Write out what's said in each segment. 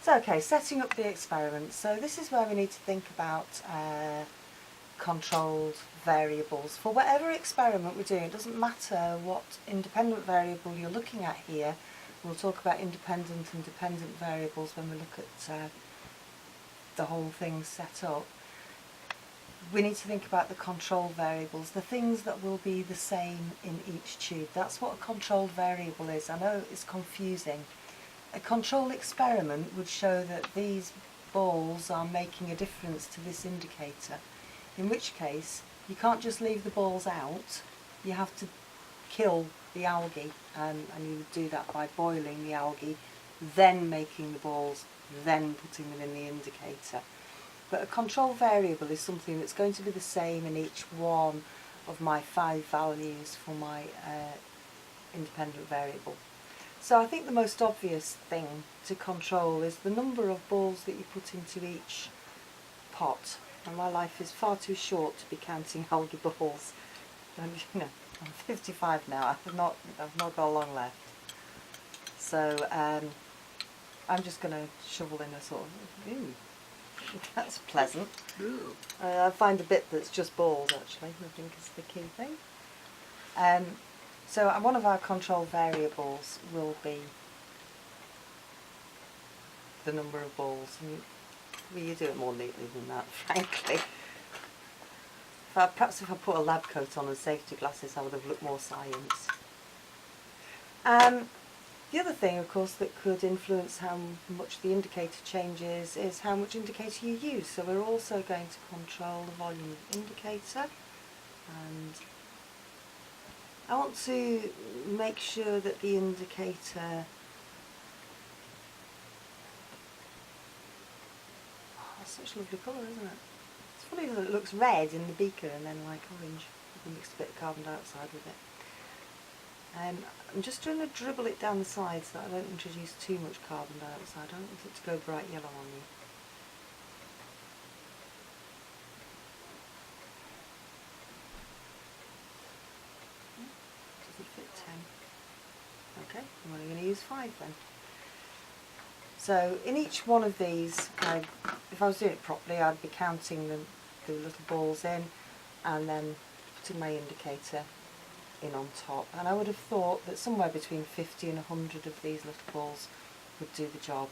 So okay, setting up the experiment. So this is where we need to think about controlled variables. For whatever experiment we're doing, it doesn't matter what independent variable you're looking at here. We'll talk about independent and dependent variables when we look at the whole thing set up. We need to think about the control variables, the things that will be the same in each tube. That's what a controlled variable is. I know it's confusing. A control experiment would show that these balls are making a difference to this indicator, in which case you can't just leave the balls out, you have to kill the algae, and you do that by boiling the algae, then making the balls, then putting them in the indicator. But a control variable is something that's going to be the same in each one of my 5 values for my independent variable. So I think the most obvious thing to control is the number of balls that you put into each pot. And my life is far too short to be counting algae balls. And, you know, I'm 55 now. I've not got long left. So I'm just going to shovel in a sort of. Ooh, that's pleasant. I find the bit that's just balls actually. I think is the key thing. So one of our control variables will be the number of balls. Well, you do it more neatly than that, frankly. Perhaps if I put a lab coat on and safety glasses, I would have looked more science. The other thing, of course, that could influence how much the indicator changes is how much indicator you use. So we're also going to control the volume of indicator, and I want to make sure that the indicator, that's such a lovely colour, isn't it? It's funny that it looks red in the beaker and then like orange. I mixed a bit of carbon dioxide with it. I'm just trying to dribble it down the sides so that I don't introduce too much carbon dioxide. I don't want it to go bright yellow on you. Does it fit 10? Okay, I'm only going to use 5 then. So in each one of these, if I was doing it properly, I'd be counting the little balls in and then putting my indicator in on top, and I would have thought that somewhere between 50 and 100 of these little balls would do the job.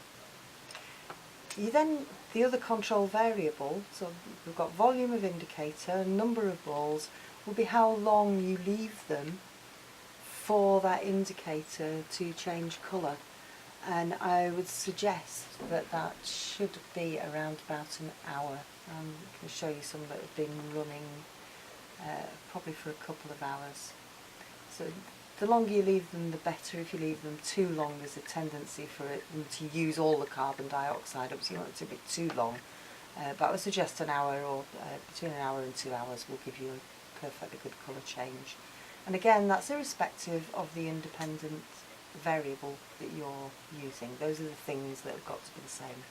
The other control variable, so we've got volume of indicator, number of balls, will be how long you leave them for that indicator to change colour, and I would suggest that that should be around about an hour. I'm going to show you some that have been running probably for a couple of hours. So the longer you leave them, the better. If you leave them too long, there's a tendency for them to use all the carbon dioxide up, so you don't want it to be too long. But I would suggest an hour, or between an hour and 2 hours will give you a perfectly good colour change. And again, that's irrespective of the independent variable that you're using. Those are the things that have got to be the same.